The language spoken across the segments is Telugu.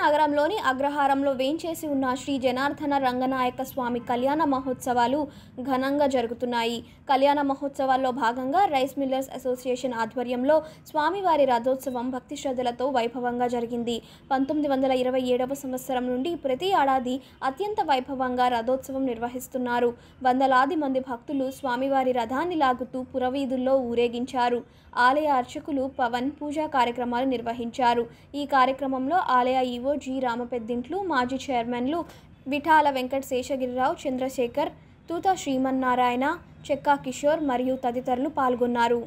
నగరంలోని అగ్రహారంలో వేంచేసి ఉన్న శ్రీ జనార్దన రంగనాయక స్వామి కళ్యాణ మహోత్సవాలు ఘనంగా జరుగుతున్నాయి. కళ్యాణ మహోత్సవాల్లో భాగంగా రైస్ మిల్లర్స్ అసోసియేషన్ ఆధ్వర్యంలో స్వామివారి రథోత్సవం భక్తి శ్రద్ధలతో వైభవంగా జరిగింది. 1927వ సంవత్సరం నుండి ప్రతి ఏడాది అత్యంత వైభవంగా రథోత్సవం నిర్వహిస్తున్నారు. వందలాది మంది భక్తులు స్వామివారి రథాన్ని లాగుతూ పురవీధుల్లో ఊరేగించారు. ఆలయ అర్చకులు పవన్ పూజా కార్యక్రమాలు నిర్వహించారు. ఈ కార్యక్రమంలో ఆలయ ఈవో జి రామపెద్దింట్లు, మాజీ చైర్మన్లు విఠాల వెంకట శేషగిరిరావు, చంద్రశేఖర్, తూత శ్రీమన్నారాయణ, చెక్కా కిషోర్ మరియు తదితరులు పాల్గొన్నారు.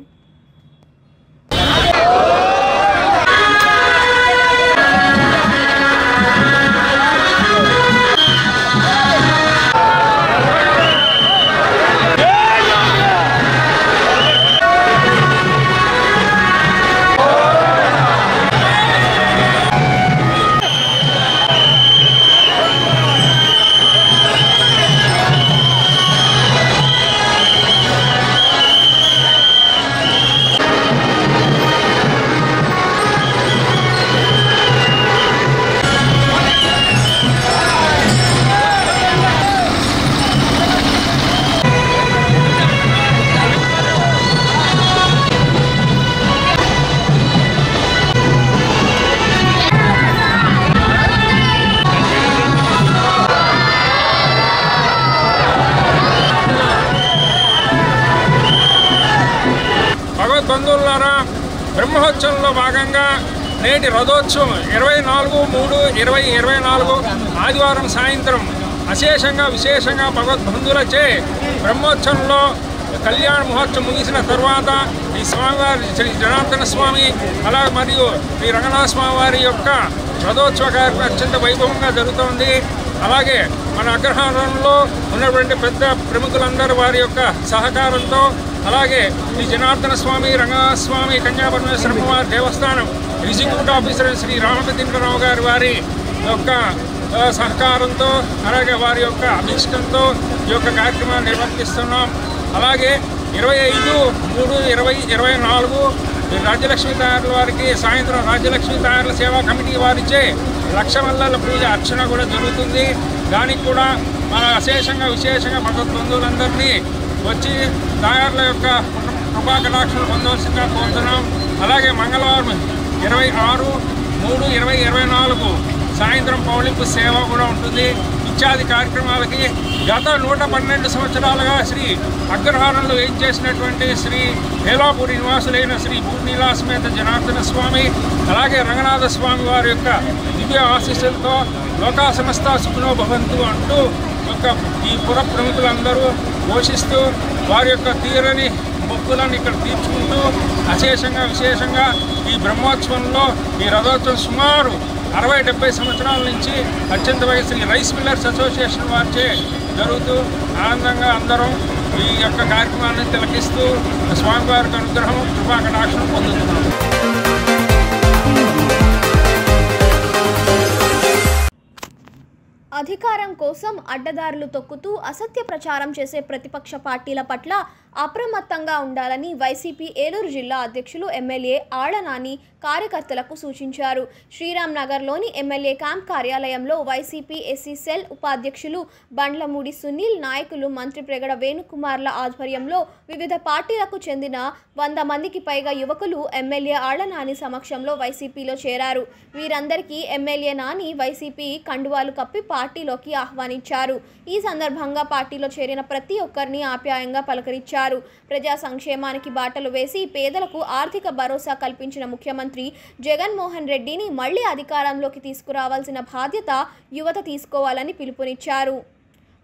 బంధువులారా, బ్రహ్మోత్సవంలో భాగంగా నేటి రథోత్సవం 24/3/2024 ఆదివారం సాయంత్రం విశేషంగా భగవద్బంధువులచే బ్రహ్మోత్సవంలో కళ్యాణ మహోత్సవం ముగిసిన తర్వాత ఈ స్వామివారి శ్రీ జనార్దన స్వామి మరియు శ్రీ రంగనాథ స్వామి వారి యొక్క రథోత్సవ కార్యక్రమం అత్యంత వైభవంగా జరుగుతోంది. అలాగే మన అగ్రహారంలో ఉన్నటువంటి పెద్ద ప్రముఖులందరూ వారి యొక్క సహకారంతో, అలాగే శ్రీ జనార్దన స్వామి, రంగనాథ స్వామి, కన్యాపరమేశ్వర వారి దేవస్థానం ఎగ్జిక్యూటివ్ ఆఫీసర్ శ్రీ రామపెద్దింట్లరావు గారి వారి యొక్క సహకారంతో, అలాగే వారి యొక్క అభిష్టంతో ఈ యొక్క కార్యక్రమాన్ని నిర్వర్తిస్తున్నాం. అలాగే 25/3/2024 రాజ్యలక్ష్మి తయారుల వారికి సాయంత్రం రాజ్యలక్ష్మి తయారుల సేవా కమిటీ వారిచే లక్షమల్లల పూజ అర్చన కూడా జరుగుతుంది. దానికి కూడా మన విశేషంగా భగవద్బంధువులందరినీ వచ్చి తయారుల యొక్క కృపాకటాక్షలు పొందవలసిందిగా కోరుతున్నాం. అలాగే మంగళవారం 26/3/2024 సాయంత్రం పౌళింపు సేవ కూడా ఉంటుంది. ఇత్యాది కార్యక్రమాలకి గత 112 సంవత్సరాలుగా శ్రీ అగ్రహారంలో ఏం చేసినటువంటి శ్రీ వేలాపూరి నివాసులైన శ్రీ భూనీలాసమేత జనార్దన స్వామి, అలాగే రంగనాథ స్వామి వారి యొక్క దివ్య ఆశీస్సులతో లోకా సమస్త సుఖినో భవంతు అంటూ ఈ పుర ప్రముఖులందరూ ఘోషిస్తూ వారి యొక్క తీరని మొక్కులను ఇక్కడ తీర్చుకుంటూ విశేషంగా ఈ బ్రహ్మోత్సవంలో ఈ రథోత్సవం సుమారు 60-70 సంవత్సరాల నుంచి అత్యంత శ్రీ రైస్ మిల్లర్స్ అసోసియేషన్ వారిచే జరుగుతూ ఆనందంగా అందరం ఈ యొక్క కార్యక్రమాన్ని తిలకిస్తూ స్వామివారికి అనుగ్రహం, కృపాకటాక్షం పొందుతున్నాం. అధికారం కోసం అడ్డదారులు తొక్కుతూ అసత్య ప్రచారం చేసే ప్రతిపక్ష పార్టీల పట్ల అప్రమత్తంగా ఉండాలని వైసీపీ ఏలూరు జిల్లా అధ్యక్షులు ఎమ్మెల్యే ఆళ్ల నాని కార్యకర్తలకు సూచించారు. శ్రీరామ్ నగర్లోని ఎమ్మెల్యే క్యాంప్ కార్యాలయంలో వైసీపీ ఎస్సీ సెల్ ఉపాధ్యక్షులు బండ్లమూడి సునీల్, నాయకులు మంత్రి ప్రెగడ వేణుకుమార్ల ఆధ్వర్యంలో వివిధ పార్టీలకు చెందిన 100 మందికి పైగా యువకులు ఎమ్మెల్యే ఆళ్ల నాని సమక్షంలో వైసీపీలో చేరారు. వీరందరికీ ఎమ్మెల్యే నాని వైసీపీ కండువాలు కప్పి పార్టీలోకి ఆహ్వానించారు. ఈ సందర్భంగా పార్టీలో చేరిన ప్రతి ఒక్కరిని ఆప్యాయంగా పలకరించారు. ప్రజా సంక్షేమానికి బాటలు వేసి పేదలకు ఆర్థిక భరోసా కల్పించిన ముఖ్యమంత్రి జగన్మోహన్ రెడ్డిని మళ్లీ అధికారంలోకి తీసుకురావాల్సిన బాధ్యత యువత తీసుకోవాలని పిలుపునిచ్చారు.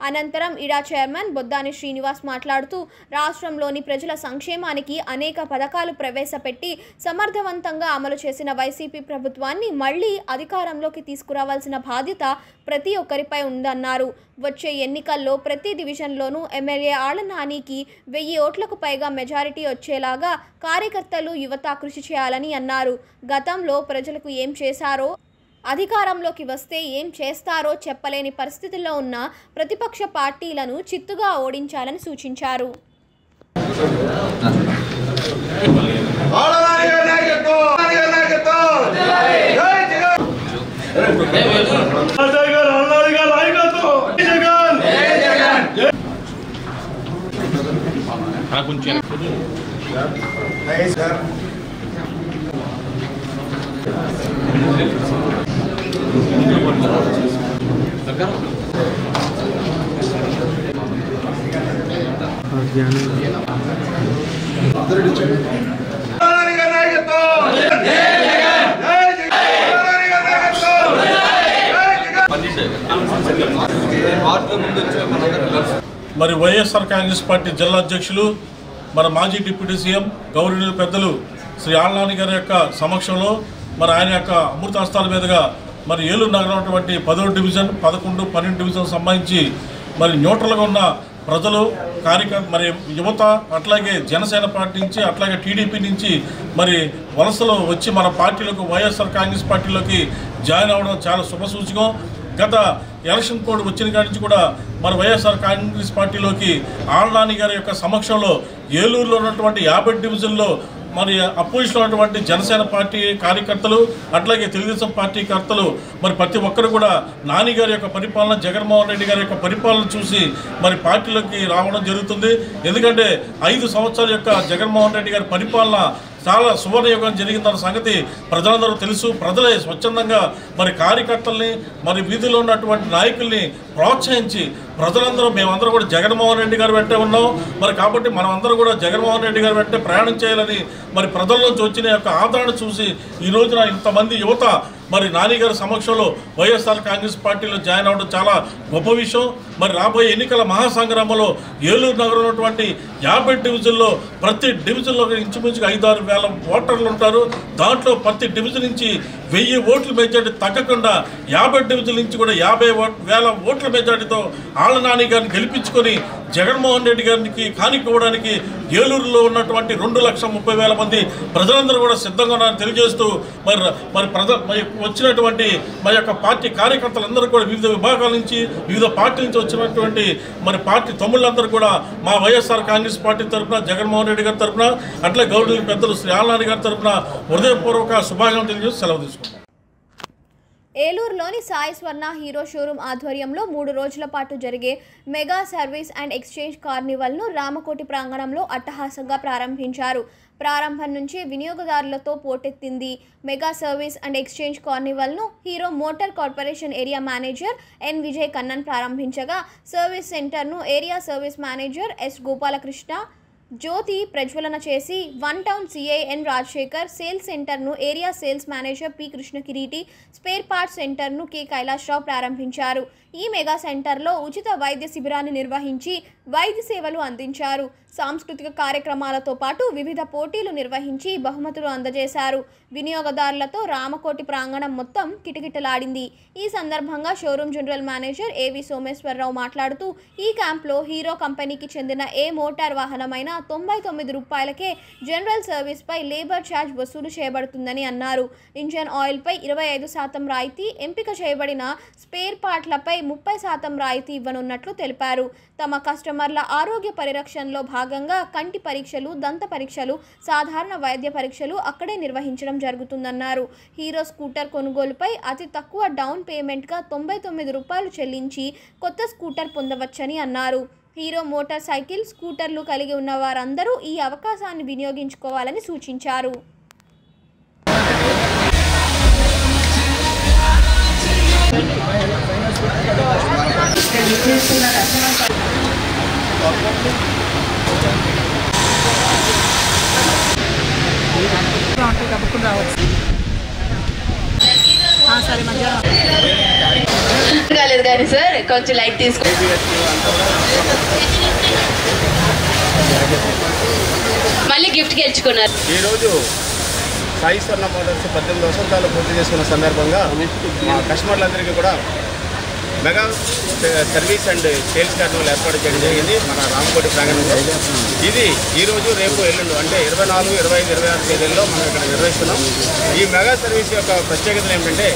అనంతరం ఇడా చైర్మన్ బొద్దాని శ్రీనివాస్ మాట్లాడుతూ రాష్ట్రంలోని ప్రజల సంక్షేమానికి అనేక పథకాలు ప్రవేశపెట్టి సమర్థవంతంగా అమలు చేసిన వైసీపీ ప్రభుత్వాన్ని మళ్లీ అధికారంలోకి తీసుకురావాల్సిన బాధ్యత ప్రతి ఒక్కరిపై ఉందన్నారు. వచ్చే ఎన్నికల్లో ప్రతి డివిజన్లోనూ ఎమ్మెల్యే ఆళ్ల నానికి 1000 ఓట్లకు పైగా మెజారిటీ వచ్చేలాగా కార్యకర్తలు, యువత కృషి చేయాలని అన్నారు. గతంలో ప్రజలకు ఏం చేశారో, అధికారంలోకి వస్తే ఏం చేస్తారో చెప్పలేని పరిస్థితుల్లో ఉన్న ప్రతిపక్ష పార్టీలను చిత్తుగా ఓడించాలని సూచించారు. కొంచెం మరి వైఎస్ఆర్ కాంగ్రెస్ పార్టీ జిల్లా అధ్యక్షులు మన మాజీ డిప్యూటీ సీఎం గౌరవనీయులు పెద్దలు శ్రీ ఆళ్నాని గారి యొక్క సమక్షంలో మరి ఆయన యొక్క అమృతాస్తాల మీదుగా మరి ఏలూరు నగరం ఉన్నటువంటి 10వ డివిజన్ 11, 12 డివిజన్ సంబంధించి మరి న్యూట్రల్గా ఉన్న ప్రజలు మరి యువత అట్లాగే జనసేన పార్టీ నుంచి అట్లాగే టీడీపీ నుంచి మరి వలసలు వచ్చి మన పార్టీలకు వైఎస్ఆర్ కాంగ్రెస్ పార్టీలోకి జాయిన్ అవ్వడం చాలా శుభసూచకం. గత ఎలక్షన్ కోడ్ వచ్చిన కాడి నుంచి కూడా మన వైఎస్ఆర్ కాంగ్రెస్ పార్టీలోకి ఆళ్నాని గారి యొక్క సమక్షంలో ఏలూరులో ఉన్నటువంటి 50 డివిజన్లో మరి అపోజిషన్ ఉన్నటువంటి జనసేన పార్టీ కార్యకర్తలు అట్లాగే తెలుగుదేశం పార్టీ కర్తలు మరి ప్రతి ఒక్కరు కూడా నాని గారి యొక్క పరిపాలన, జగన్మోహన్ రెడ్డి గారి యొక్క పరిపాలన చూసి మరి పార్టీలోకి రావడం జరుగుతుంది. ఎందుకంటే 5 సంవత్సరాల యొక్క జగన్మోహన్ రెడ్డి గారి పరిపాలన చాలా సువర్ణయుగం జరిగిందన్న సంగతి ప్రజలందరూ తెలుసు. ప్రజలే స్వచ్ఛందంగా మరి కార్యకర్తల్ని మరి వీధిలో ఉన్నటువంటి నాయకుల్ని ప్రోత్సహించి ప్రజలందరూ మేమందరూ కూడా జగన్మోహన్ రెడ్డి గారు వెంటే ఉన్నాం మరి కాబట్టి మనమందరూ కూడా జగన్మోహన్ రెడ్డి గారు వెంటే ప్రయాణం చేయాలని మరి ప్రజల్లోంచి వచ్చిన యొక్క ఆదరణ చూసి ఈ రోజున ఇంతమంది యువత మరి నాని గారి సమక్షంలో వైఎస్ఆర్ కాంగ్రెస్ పార్టీలో జాయిన్ అవ్వడం చాలా గొప్ప విషయం. మరి రాబోయే ఎన్నికల మహాసంగ్రామంలో ఏలూరు నగరం ఉన్నటువంటి 50 డివిజన్లో ప్రతి డివిజన్లో ఇంచుమించుగా 5-6 వేల ఓటర్లు ఉంటారు. దాంట్లో ప్రతి డివిజన్ నుంచి 1000 ఓట్ల మెజార్టీ తగ్గకుండా 50 డివిజన్ నుంచి కూడా 50,000 ఓట్ల మెజార్టీతో ఆళ్నాని గారిని గెలిపించుకొని జగన్మోహన్ రెడ్డి గారికి కానివ్వడానికి ఏలూరులో ఉన్నటువంటి 2,30,000 మంది ప్రజలందరూ కూడా సిద్ధంగా ఉన్నారని తెలియజేస్తూ మరి వచ్చినటువంటి మన యొక్క పార్టీ కార్యకర్తలందరూ కూడా వివిధ విభాగాల నుంచి వివిధ పార్టీ నుంచి వచ్చినటువంటి మరి పార్టీ తమ్ముళ్ళందరూ కూడా మా వైఎస్ఆర్ కాంగ్రెస్ పార్టీ తరఫున జగన్మోహన్ రెడ్డి గారి తరఫున అట్లా గౌరవ పెద్దలు శ్రీ ఆళ్నాని గారి తరఫున హృదయపూర్వక శుభాకాంక్షలు తెలియజేసి సెలవు తీసుకుంటాం. ఏలూరులోని సాయి స్వర్ణ హీరో షోరూమ్ ఆధ్వర్యంలో 3 రోజుల పాటు జరిగే మెగా సర్వీస్ అండ్ ఎక్స్చేంజ్ కార్నివల్ను రామకోటి ప్రాంగణంలో అట్టహాసంగా ప్రారంభించారు. ప్రారంభం నుంచి వినియోగదారులతో పోటెత్తింది. మెగా సర్వీస్ అండ్ ఎక్స్చేంజ్ కార్నివల్ను hero motor corporation area manager N Vijay Kannan ప్రారంభించగా సర్వీస్ సెంటర్ను area service manager S Gopalakrishna జ్యోతి ప్రజ్వలన చేసి one town CI N Rajasekhar, sales సెంటర్ను area sales manager P Krishna Kireeti, spare parts సెంటర్ను కె కైలాసరావు ప్రారంభించారు. ఈ మెగా సెంటర్లో ఉచిత వైద్య శిబిరాన్ని నిర్వహించి వైద్య సేవలు అందించారు. సాంస్కృతిక కార్యక్రమాలతో పాటు వివిధ పోటీలు నిర్వహించి బహుమతులు అందజేశారు. వినియోగదారులతో రామకోటి ప్రాంగణం మొత్తం కిటకిటలాడింది. ఈ సందర్భంగా షోరూమ్ జనరల్ మేనేజర్ ఏవి సోమేశ్వరరావు మాట్లాడుతూ ఈ క్యాంప్లో హీరో కంపెనీకి చెందిన ఏ మోటార్ వాహనమైనా 99 రూపాయలకే జనరల్ సర్వీస్పై లేబర్ ఛార్జ్ వసూలు చేయబడుతుందని అన్నారు. ఇంజన్ ఆయిల్పై 25% రాయితీ, ఎంపిక చేయబడిన స్పేర్ పార్ట్లపై 30% రాయితీ ఇవ్వనున్నట్లు తెలిపారు. తమ కస్టమర్ల ఆరోగ్య పరిరక్షణలో భాగంగా కంటి పరీక్షలు, దంత పరీక్షలు, సాధారణ వైద్య పరీక్షలు అక్కడే నిర్వహించడం జరుగుతుందన్నారు. హీరో స్కూటర్ కొనుగోలుపై అతి తక్కువ డౌన్ పేమెంట్గా 99 రూపాయలు చెల్లించి కొత్త స్కూటర్ పొందవచ్చని అన్నారు. హీరో మోటార్ సైకిల్, స్కూటర్లు కలిగి ఉన్న వారందరూ ఈ అవకాశాన్ని వినియోగించుకోవాలని సూచించారు. సరే కాలేదు కానీ సార్ కొంచెం లైట్ తీసుకో. మళ్ళీ గిఫ్ట్ గెలుచుకున్నారు. ఈరోజు సాయి స్వర్ణ మోటార్స్ 18 వసంతాలు పూర్తి చేసుకున్న సందర్భంగా మా కస్టమర్లందరికీ కూడా mega service and sales Carnival ఏర్పాటు చేయడం జరిగింది మన రామకోటి ప్రాంగణంలో. ఇది ఈరోజు, రేపు, ఎల్లుండి అంటే 24, 25, 26 తేదీల్లో మనం ఇక్కడ నిర్వహిస్తున్నాం. ఈ మెగా సర్వీస్ యొక్క ప్రత్యేకతలు ఏమిటంటే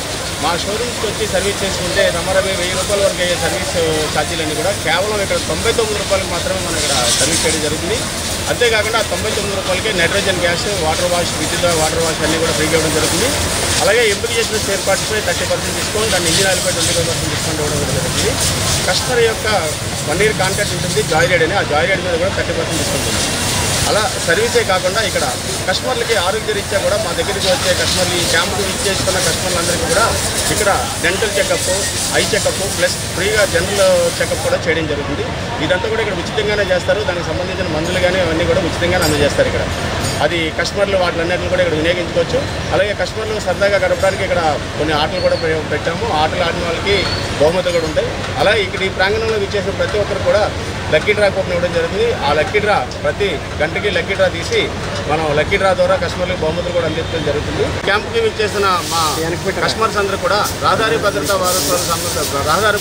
మా షోరూమ్స్కి వచ్చి సర్వీస్ చేసుకుంటే రమరమే 1000 రూపాయల వరకు అయ్యే సర్వీస్ ఛార్జీలన్నీ కూడా కేవలం ఇక్కడ 99 రూపాయలకు మాత్రమే మనం ఇక్కడ సర్వీస్ చేయడం జరుగుతుంది. అంతేకాకుండా 99 రూపాయలకే నైట్రోజన్ గ్యాస్, వాటర్ వాష్, విద్యుత్ వాటర్ వాష్ అన్నీ కూడా ఫ్రీగా ఇవ్వడం జరుగుతుంది. అలాగే ఎంపిక చేసిన స్పేర్ పార్ట్స్పై 30% డిస్కౌంట్ అండ్ ఇంజిన్ ఆయిల్పై 25% డిస్కౌంట్ ఇవ్వడం జరుగుతుంది. కస్టమర్ యొక్క 1 year కాంట్రాక్ట్ ఉంటుంది జాయ్ రైడ్ అని, ఆ జాయ్ రైడ్ మీద కూడా 30% డిస్కౌంట్ ఉంటుంది. అలా సర్వీసే కాకుండా ఇక్కడ కస్టమర్లకి ఆరోగ్యరీత్యా కూడా మా దగ్గరికి వచ్చే కస్టమర్లు ఈ క్యాంపుకి ఇచ్చేస్తున్న కస్టమర్లందరికీ కూడా ఇక్కడ dental checkup, eye checkup plus ఫ్రీగా జనరల్ చెకప్ కూడా చేయడం జరుగుతుంది. ఇదంతా కూడా ఇక్కడ ఉచితంగానే చేస్తారు. దానికి సంబంధించిన మందులు కానీ అవన్నీ కూడా ఉచితంగానే అందజేస్తారు ఇక్కడ. అది కస్టమర్లు వాటిలన్నింటిని కూడా ఇక్కడ వినియోగించుకోవచ్చు. అలాగే కస్టమర్లు సరదాగా గడపడానికి ఇక్కడ కొన్ని ఆటలు కూడా పెట్టాము. ఆటలు ఆడిన వాళ్ళకి బహుమతులు కూడా ఉంటాయి. అలాగే ఇక్కడ ఈ ప్రాంగణంలో విచ్చేసిన ప్రతి ఒక్కరు కూడా లక్కీ డ్రా కూపన్ ఇవ్వడం జరుగుతుంది. ఆ లక్కీ డ్రా ప్రతి గంటకి లక్కీ డ్రా తీసి మనం లక్కీ డ్రా ద్వారా కస్టమర్లకు బహుమతులు కూడా అందించడం జరుగుతుంది. క్యాంప్కి విచ్చేసిన మా కస్టమర్స్ అందరూ కూడా రహదారి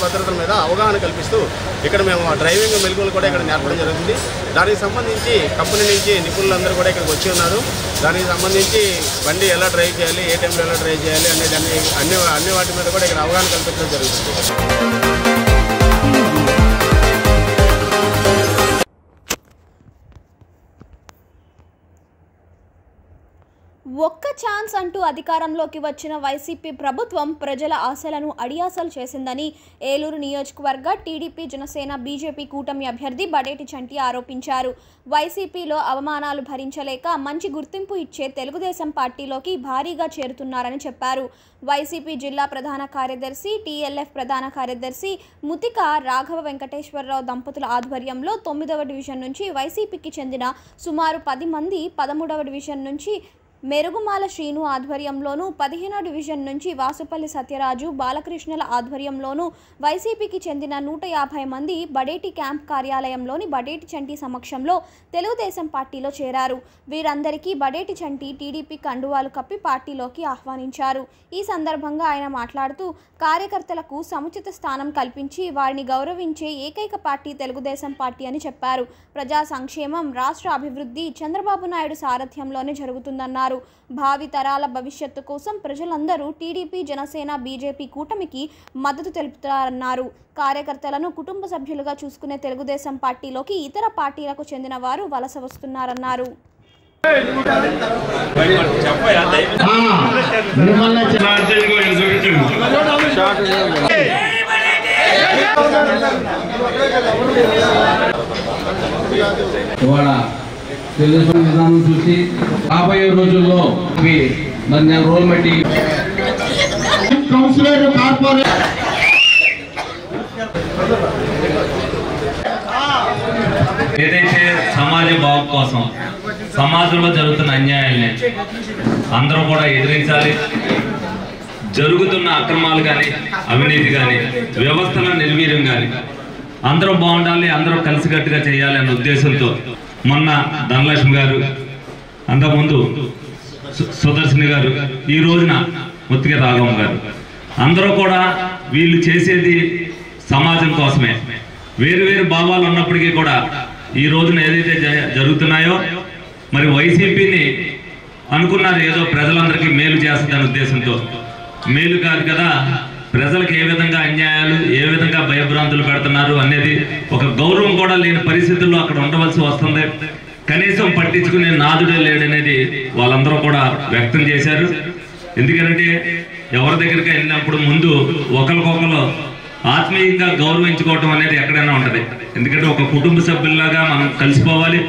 భద్రతల మీద అవగాహన కల్పిస్తూ ఇక్కడ మేము డ్రైవింగ్ మెలకువలు కూడా ఇక్కడ నేర్పడం జరుగుతుంది. దానికి సంబంధించి కంపెనీ నుంచి నిపుణులందరూ కూడా ఇక్కడికి వచ్చి ఉన్నారు. దానికి సంబంధించి బండి ఎలా డ్రైవ్ చేయాలి, ఏ టైంలో ఎలా డ్రైవ్ చేయాలి అనేది అన్ని వాటి మీద కూడా ఇక్కడ అవగాహన కల్పించడం జరుగుతుంది. ఒక్క ఛాన్స్ అంటూ అధికారంలోకి వచ్చిన వైసీపీ ప్రభుత్వం ప్రజల ఆశలను అడియాసలు చేసిందని ఏలూరు నియోజకవర్గ టీడీపీ, జనసేన, బీజేపీ కూటమి అభ్యర్థి బడేటి చంటి ఆరోపించారు. వైసీపీలో అవమానాలు భరించలేక మంచి గుర్తింపు ఇచ్చే తెలుగుదేశం పార్టీలోకి భారీగా చేరుతున్నారని చెప్పారు. వైసీపీ జిల్లా ప్రధాన కార్యదర్శి, టీఎల్ఎఫ్ ప్రధాన కార్యదర్శి ముతిక రాఘవ వెంకటేశ్వరరావు దంపతుల ఆధ్వర్యంలో 9వ డివిజన్ నుంచి వైసీపీకి చెందిన సుమారు 10 మంది, 13వ డివిజన్ నుంచి మెరుగుమాల శ్రీను ఆధ్వర్యంలోనూ, 15వ డివిజన్ నుంచి వాసుపల్లి సత్యరాజు, బాలకృష్ణల ఆధ్వర్యంలోనూ వైసీపీకి చెందిన 150 మంది బడేటి క్యాంప్ కార్యాలయంలోని బడేటి చంటి సమక్షంలో తెలుగుదేశం పార్టీలో చేరారు. వీరందరికీ బడేటి చంటి టీడీపీ కండువాలు కప్పి పార్టీలోకి ఆహ్వానించారు. ఈ సందర్భంగా ఆయన మాట్లాడుతూ కార్యకర్తలకు సముచిత స్థానం కల్పించి వారిని గౌరవించే ఏకైక పార్టీ తెలుగుదేశం పార్టీ అని చెప్పారు. ప్రజా సంక్షేమం, రాష్ట్ర అభివృద్ధి చంద్రబాబు నాయుడు సారథ్యంలోనే జరుగుతుందన్నారు. భావి తరాల భవిష్యత్తు కోసం ప్రజలందరూ టీడీపీ, జనసేన, బీజేపీ కూటమికి మద్దతు తెలుపుతారన్నారు. కార్యకర్తలను కుటుంబ సభ్యులుగా చూసుకునే తెలుగుదేశం పార్టీలోకి ఇతర పార్టీలకు చెందిన వారు వలస వస్తున్నారన్నారు. తెలుగుదేశం విధానం చూసి రాబోయే రోజుల్లో మరి రోల్ మట్టి కౌన్సిలర్, కార్పొరేట్ ఏదైతే సమాజ బాగు కోసం సమాజంలో జరుగుతున్న అన్యాయాల్ని అందరూ కూడా ఎదిరించాలి. జరుగుతున్న అక్రమాలు కానీ, అవినీతి కానీ, వ్యవస్థల నిర్వీర్యం కానీ అందరూ బాగుండాలి, అందరూ కలిసికట్టుగా చేయాలి అనే ఉద్దేశంతో మొన్న ధనలక్ష్మి గారు, అంతకుముందు సుదర్శిని గారు, ఈ రోజున ముత్తిక రాఘవం గారు అందరూ కూడా వీళ్ళు చేసేది సమాజం కోసమే. వేరు వేరు భావాలు ఉన్నప్పటికీ కూడా ఈ రోజున ఏదైతే జరుగుతున్నాయో మరి వైసీపీని అనుకున్నారు ఏదో ప్రజలందరికీ మేలు చేస్తుందనే ఉద్దేశంతో. మేలు కాదు కదా, ప్రజలకు ఏ విధంగా అన్యాయాలు, ఏ విధంగా భయభ్రాంతులు పెడుతున్నారు అనేది ఒక గౌరవం కూడా లేని పరిస్థితుల్లో అక్కడ ఉండవలసి వస్తుంది. కనీసం పట్టించుకునే నాదుడే లేడనేది వాళ్ళందరూ కూడా వ్యక్తం చేశారు. ఎందుకంటే ఎవరి దగ్గరికి వెళ్ళినప్పుడు ముందు ఒకరికొకరు ఆత్మీయంగా గౌరవించుకోవటం అనేది ఎక్కడైనా ఉంటుంది. ఎందుకంటే ఒక కుటుంబ సభ్యుల్లాగా మనం కలిసిపోవాలి.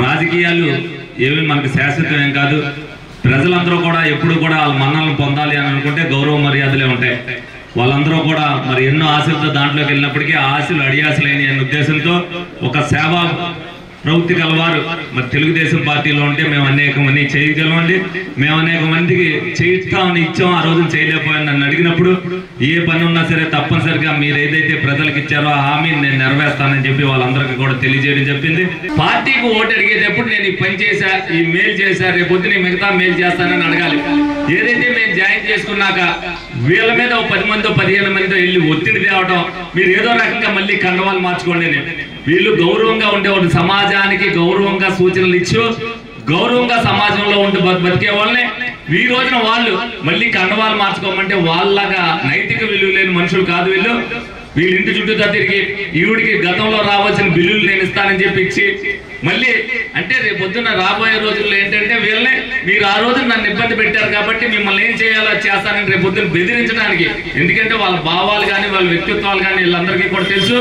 రాజకీయాలు ఏమి మనకు శాశ్వతం ఏం కాదు. ప్రజలందరూ కూడా ఎప్పుడు కూడా వాళ్ళ మన్నలను పొందాలి అని అనుకుంటే గౌరవ మర్యాదలే ఉంటాయి. వాళ్ళందరూ కూడా మరి ఎన్నో ఆశలతో దాంట్లోకి వెళ్ళినప్పటికీ ఆ ఆశలు అడియాసలేని అనే ఉద్దేశంతో ఒక సేవా ప్రవృత్తి కలవారు మరి తెలుగుదేశం పార్టీలో ఉంటే మేము అనేక మంది చేయగలమండి, మేము అనేక మందికి చేయిస్తామని ఇచ్చాం, ఆ రోజున చేయలేకపోయాను నన్ను అడిగినప్పుడు ఏ పని ఉన్నా సరే తప్పనిసరిగా మీరు ఏదైతే ప్రజలకు ఇచ్చారో ఆ హామీని నేను నెరవేర్స్తానని చెప్పి వాళ్ళందరికీ కూడా తెలియజేయడం చెప్పింది. పార్టీకి ఓటు అడిగేటప్పుడు నేను ఈ పని చేశా, ఈ మేలు చేశా, రేపొద్దు నేను మిగతా మేలు చేస్తానని అడగాలి. ఏదైతే మేము జాయిన్ చేసుకున్నాక వీళ్ళ మీద 10 మందో 15 మందితో వెళ్ళి ఒత్తిడి తేవటం, మీరు ఏదో రకంగా మళ్ళీ కండవాలు మార్చుకోండి. వీళ్ళు గౌరవంగా ఉండేవాళ్ళు, సమాజానికి గౌరవంగా సూచనలు ఇచ్చు గౌరవంగా సమాజంలో ఉండి బతికే వాళ్ళని ఈ రోజున వాళ్ళు మళ్ళీ కండవాలు మార్చుకోమంటే వాళ్ళగా నైతిక విలువ లేని మనుషులు కాదు వీళ్ళు. వీళ్ళ ఇంటి చుట్టూ తిరిగి ఈవిడికి గతంలో రావాల్సిన బిల్లులు నేను ఇస్తానని చెప్పి ఇచ్చి మళ్ళీ అంటే రేపు పొద్దున్న రాబోయే రోజుల్లో ఏంటంటే వీళ్ళని మీరు ఆ రోజు నన్ను ఇబ్బంది పెట్టారు కాబట్టి మిమ్మల్ని ఏం చేయాలో చేస్తానని రేపు పొద్దున్న బెదిరించడానికి. ఎందుకంటే వాళ్ళ భావాలు కానీ వాళ్ళ వ్యక్తిత్వాలు కానీ వీళ్ళందరికీ కూడా తెలుసు.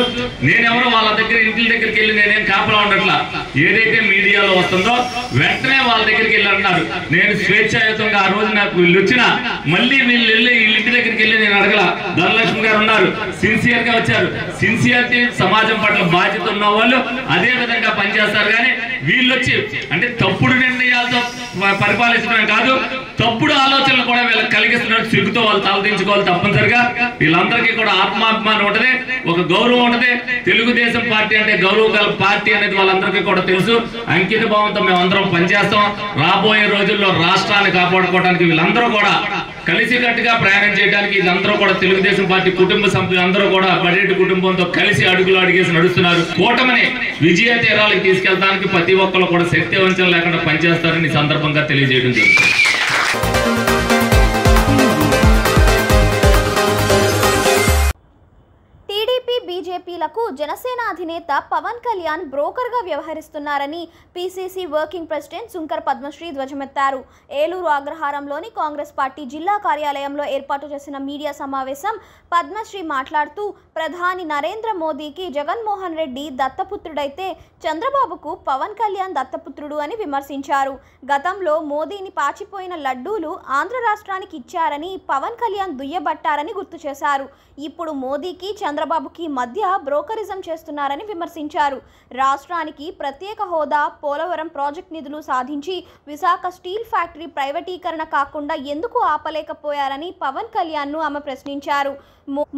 నేనెవరో వాళ్ళ దగ్గర ఇంటి దగ్గరికి వెళ్ళి నేనేం కాపలా ఉండట్లా. ఏదైతే మీడియాలో వస్తుందో వెంటనే వాళ్ళ దగ్గరికి వెళ్ళి అన్నారు. నేను స్వేచ్ఛాయుతంగా ఆ రోజు నాకు వీళ్ళు వచ్చినా మళ్ళీ వీళ్ళు వెళ్ళి వీళ్ళ ఇంటి దగ్గరికి వెళ్ళి నేను అడగల. ధనలక్ష్మి గారు ఉన్నారు, సిన్సియర్ గా వచ్చారు. సిన్సియారిటీ సమాజం పట్ల బాధ్యత ఉన్న వాళ్ళు అదే విధంగా పనిచేస్తారు. కానీ వీళ్ళు వచ్చి అంటే తప్పుడు నిర్ణయాలతో పరిపాలించడం కాదు, తప్పుడు ఆలోచనలు కూడా వీళ్ళకి కలిగిస్తున్నట్టు సిగ్గుతో వాళ్ళు తలదించుకోవాలి తప్పనిసరిగా. వీళ్ళందరికీ కూడా ఆత్మాభిమానం ఉంటది, ఒక గౌరవం ఉంటది. తెలుగుదేశం పార్టీ అంటే గౌరవం గల పార్టీ అనేది వాళ్ళందరికీ కూడా తెలుసు. అంకిత భావంతో మేమందరం పనిచేస్తాం. రాబోయే రోజుల్లో రాష్ట్రాన్ని కాపాడుకోవడానికి వీళ్ళందరూ కూడా కలిసికట్టుగా ప్రయాణం చేయడానికి వీళ్ళందరూ కూడా తెలుగుదేశం పార్టీ కుటుంబ సభ్యులందరూ కూడా బడ్జెట్ కుటుంబంతో కలిసి అడుగులు అడిగేసి నడుస్తున్నారు. కూటమిని విజయ తీరాలకు తీసుకెళ్ళడానికి ప్రతి ఒక్కరు కూడా శక్తి వంచన లేకుండా పనిచేస్తారని ఈ సందర్భంగా తెలియజేయడం జరుగుతుంది. టీడీపీ బీజేపీలకు జనసేన అధినేత పవన్ కళ్యాణ్ బ్రోకర్గా వ్యవహరిస్తున్నారని PCC working president Sunkara Padmasri ధ్వజమెత్తారు. ఏలూరు అగ్రహారంలోని కాంగ్రెస్ పార్టీ జిల్లా కార్యాలయంలో ఏర్పాటు చేసిన మీడియా సమావేశం పద్మశ్రీ మాట్లాడుతూ ప్రధాని నరేంద్ర మోదీకి జగన్మోహన్ రెడ్డి దత్తపుత్రుడైతే చంద్రబాబుకు పవన్ కళ్యాణ్ దత్తపుత్రుడు అని విమర్శించారు. గతంలో మోదీని పాచిపోయిన లడ్డూలు ఆంధ్ర రాష్ట్రానికి ఇచ్చారని పవన్ కళ్యాణ్ దుయ్యబట్టారని గుర్తు చేశారు. ఇప్పుడు మోదీకి చంద్రబాబుకి మధ్య బ్రోకరిజం చేస్తున్నారని విమర్శించారు. రాష్ట్రానికి ప్రత్యేక హోదా, పోలవరం ప్రాజెక్ట్ నిధులు సాధించి విశాఖ స్టీల్ ఫ్యాక్టరీ ప్రైవేటీకరణ కాకుండా ఎందుకు ఆపలేకపోయారని పవన్ కళ్యాణ్ను ఆమె ప్రశ్నించారు.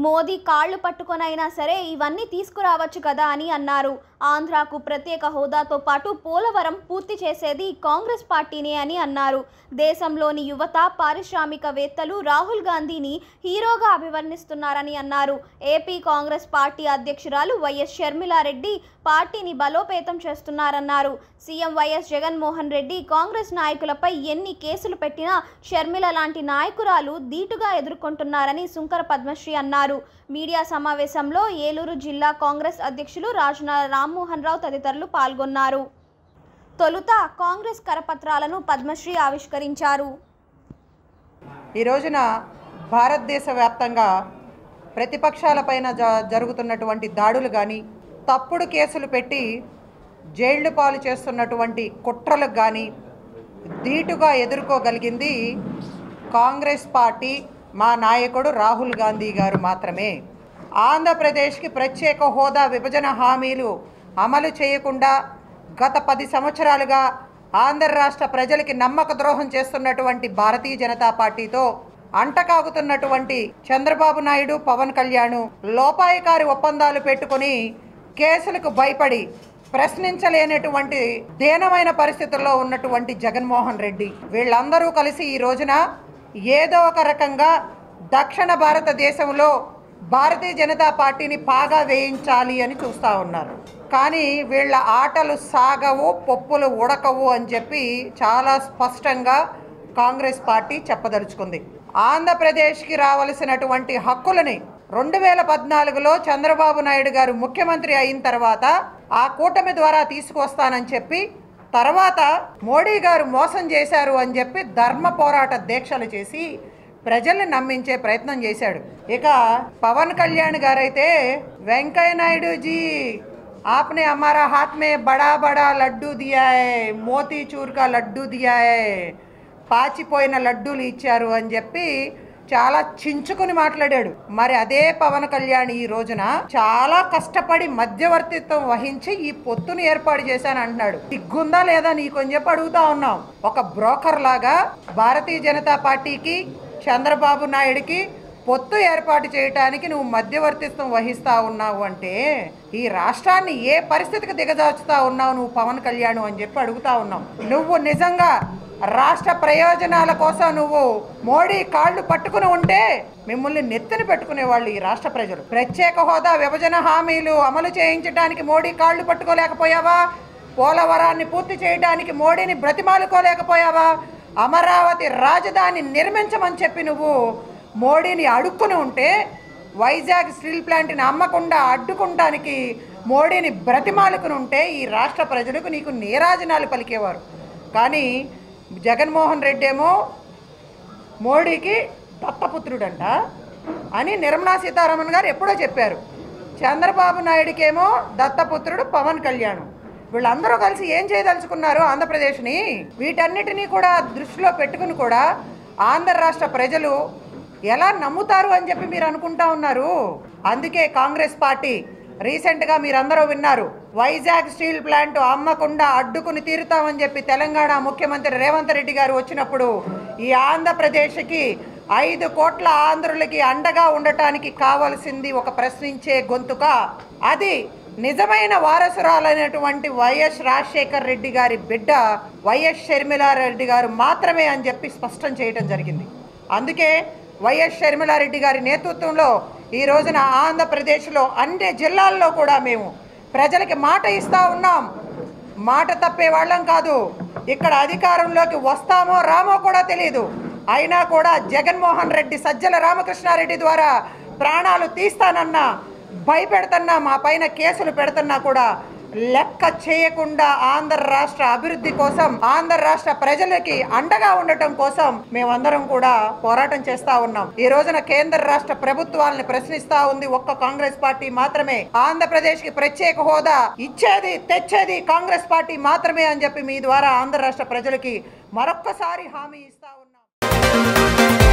మోదీ కాళ్లు పట్టుకొనైనా సరే ఇవన్నీ తీసుకురావచ్చు కదా అని అన్నారు. ఆంధ్రాకు ప్రత్యేక హోదాతో పాటు పోలవరం పూర్తి చేసేది కాంగ్రెస్ పార్టీనే అని అన్నారు. దేశంలోని యువత, పారిశ్రామికవేత్తలు రాహుల్ గాంధీని హీరోగా అభివర్ణిస్తున్నారని అన్నారు. ఏపీ కాంగ్రెస్ పార్టీ అధ్యక్షురాలు వైఎస్ షర్మిలారెడ్డి పార్టీని బలోపేతం చేస్తున్నారన్నారు. సీఎం వైఎస్ జగన్మోహన్ రెడ్డి కాంగ్రెస్ నాయకులపై ఎన్ని కేసులు పెట్టినా షర్మిల లాంటి నాయకురాలు ధీటుగా ఎదుర్కొంటున్నారని సుంకర పద్మశ్రీ అన్నారు. మీడియా సమావేశంలో ఏలూరు జిల్లా కాంగ్రెస్ అధ్యక్షులు రామ్మోహన్ రావు తదితరులు పాల్గొన్నారు. తొలుత కాంగ్రెస్ కరపత్రాలను పద్మశ్రీ ఆవిష్కరించారు. ఈ రోజున భారతదేశ వ్యాప్తంగా ప్రతిపక్షాలపైన జరుగుతున్నటువంటి దాడులు కానీ, తప్పుడు కేసులు పెట్టి జైళ్లు పాలు చేస్తున్నటువంటి కుట్రలకు కానీ ధీటుగా ఎదుర్కోగలిగింది కాంగ్రెస్ పార్టీ, మా నాయకుడు రాహుల్ గాంధీ గారు మాత్రమే. ఆంధ్రప్రదేశ్కి ప్రత్యేక హోదా, విభజన హామీలు అమలు చేయకుండా గత 10 సంవత్సరాలుగా ఆంధ్ర రాష్ట్ర ప్రజలకి నమ్మక ద్రోహం చేస్తున్నటువంటి భారతీయ జనతా పార్టీతో అంటకాగుతున్నటువంటి చంద్రబాబు నాయుడు, పవన్ కళ్యాణ్ లోపాయికారి ఒప్పందాలు పెట్టుకుని కేసులకు భయపడి ప్రశ్నించలేనటువంటి దీనమైన పరిస్థితుల్లో ఉన్నటువంటి జగన్మోహన్ రెడ్డి, వీళ్ళందరూ కలిసి ఈ రోజున ఏదో ఒక రకంగా దక్షిణ భారతదేశంలో భారతీయ జనతా పార్టీని పాగా వేయించాలి అని చూస్తూ ఉన్నారు. కానీ వీళ్ళ ఆటలు సాగవు, పప్పులు ఉడకవు అని చెప్పి చాలా స్పష్టంగా కాంగ్రెస్ పార్టీ చెప్పదలుచుకుంది. ఆంధ్రప్రదేశ్కి రావాల్సినటువంటి హక్కులని 2014లో చంద్రబాబు నాయుడు గారు ముఖ్యమంత్రి అయిన తర్వాత ఆ కూటమి ద్వారా తీసుకొస్తానని చెప్పి, తర్వాత మోడీ గారు మోసం చేశారు అని చెప్పి ధర్మ పోరాట దీక్షలు చేసి ప్రజల్ని నమ్మించే ప్రయత్నం చేశాడు. ఇక పవన్ కళ్యాణ్ గారైతే వెంకయ్య నాయుడు జీ आपने हमारा हाथ में बड़ा बड़ा लड्डू दिया है, मोतीचूर का लड्डू दिया है, పాచిపోయిన లడ్డూలు ఇచ్చారు అని చెప్పి చాలా చించుకుని మాట్లాడాడు. మరి అదే పవన్ కళ్యాణ్ ఈ రోజున చాలా కష్టపడి మధ్యవర్తిత్వం వహించి ఈ పొత్తును ఏర్పాటు చేశాను అంటున్నాడు. సిగ్గుందా లేదా నీకు అని చెప్పి అడుగుతా ఉన్నాం. ఒక బ్రోకర్ లాగా భారతీయ జనతా పార్టీకి, చంద్రబాబు నాయుడికి పొత్తు ఏర్పాటు చేయడానికి నువ్వు మధ్యవర్తిత్వం వహిస్తా ఉన్నావు అంటే ఈ రాష్ట్రాన్ని ఏ పరిస్థితికి దిగజార్చుతా ఉన్నావు నువ్వు పవన్ కళ్యాణ్ అని చెప్పి అడుగుతా ఉన్నాం. నువ్వు నిజంగా రాష్ట్ర ప్రయోజనాల కోసం నువ్వు మోడీ కాళ్ళు పట్టుకుని ఉంటే మిమ్మల్ని నెత్తిన పెట్టుకునేవాళ్ళు ఈ రాష్ట్ర ప్రజలు. ప్రత్యేక హోదా, విభజన హామీలు అమలు చేయించడానికి మోడీ కాళ్ళు పట్టుకోలేకపోయావా? పోలవరాన్ని పూర్తి చేయడానికి మోడీని బ్రతిమాలుకోలేకపోయావా? అమరావతి రాజధాని నిర్మించమని చెప్పి నువ్వు మోడీని అడుక్కుని ఉంటే, వైజాగ్ స్టీల్ ప్లాంట్ని అమ్మకుండా అడ్డుకుంటానికి మోడీని బ్రతిమాలుకుని ఉంటే ఈ రాష్ట్ర ప్రజలకు నీకు నీరాజనాలు పలికేవారు. కానీ జగన్మోహన్ రెడ్డి ఏమో మోడీకి దత్తపుత్రుడంట అని నిర్మలా సీతారామన్ గారు ఎప్పుడో చెప్పారు. చంద్రబాబు నాయుడికేమో దత్తపుత్రుడు పవన్ కళ్యాణ్. వీళ్ళందరూ కలిసి ఏం చేయదలుచుకున్నారు ఆంధ్రప్రదేశ్ని? వీటన్నిటినీ కూడా దృష్టిలో పెట్టుకుని కూడా ఆంధ్ర రాష్ట్ర ప్రజలు ఎలా నమ్ముతారు అని చెప్పి మీరు అనుకుంటా ఉన్నారు. అందుకే కాంగ్రెస్ పార్టీ రీసెంట్గా మీరందరూ విన్నారు, వైజాగ్ స్టీల్ ప్లాంట్ అమ్మకుండా అడ్డుకుని తీరుతామని చెప్పి తెలంగాణ ముఖ్యమంత్రి రేవంత్ రెడ్డి గారు వచ్చినప్పుడు ఈ ఆంధ్రప్రదేశ్కి 5 కోట్ల ఆంధ్రులకి అండగా ఉండటానికి కావాల్సింది ఒక ప్రశ్నించే గొంతుక. అది నిజమైన వారసురాలైనటువంటి వైఎస్ రాజశేఖర్ రెడ్డి గారి బిడ్డ వైఎస్ షర్మిలారెడ్డి గారు మాత్రమే అని చెప్పి స్పష్టం చేయడం జరిగింది. అందుకే వైఎస్ షర్మిలారెడ్డి గారి నేతృత్వంలో ఈ రోజున ఆంధ్రప్రదేశ్లో అన్ని జిల్లాల్లో కూడా మేము ప్రజలకి మాట ఇస్తూ ఉన్నాం. మాట తప్పే వాళ్ళం కాదు. ఇక్కడ అధికారంలోకి వస్తామో రామో కూడా తెలియదు. అయినా కూడా జగన్మోహన్ రెడ్డి సజ్జల రామకృష్ణారెడ్డి ద్వారా ప్రాణాలు తీస్తానన్నా, భయపెడుతున్నా, మా పైన కేసులు పెడుతున్నా కూడా లెక్క చేయకుండా ఆంధ్ర రాష్ట్ర అభివృద్ధి కోసం, ఆంధ్ర రాష్ట్ర ప్రజలకి అండగా ఉండటం కోసం మేమందరం కూడా పోరాటం చేస్తా ఉన్నాం. ఈ రోజున కేంద్ర రాష్ట్ర ప్రభుత్వాలను ప్రశ్నిస్తా ఉంది ఒక్క కాంగ్రెస్ పార్టీ మాత్రమే. ఆంధ్రప్రదేశ్ కి ప్రత్యేక హోదా ఇచ్చేది తెచ్చేది కాంగ్రెస్ పార్టీ మాత్రమే అని చెప్పి మీ ద్వారా ఆంధ్ర రాష్ట్ర ప్రజలకి మరొక్కసారి హామీ ఇస్తా ఉన్నాం.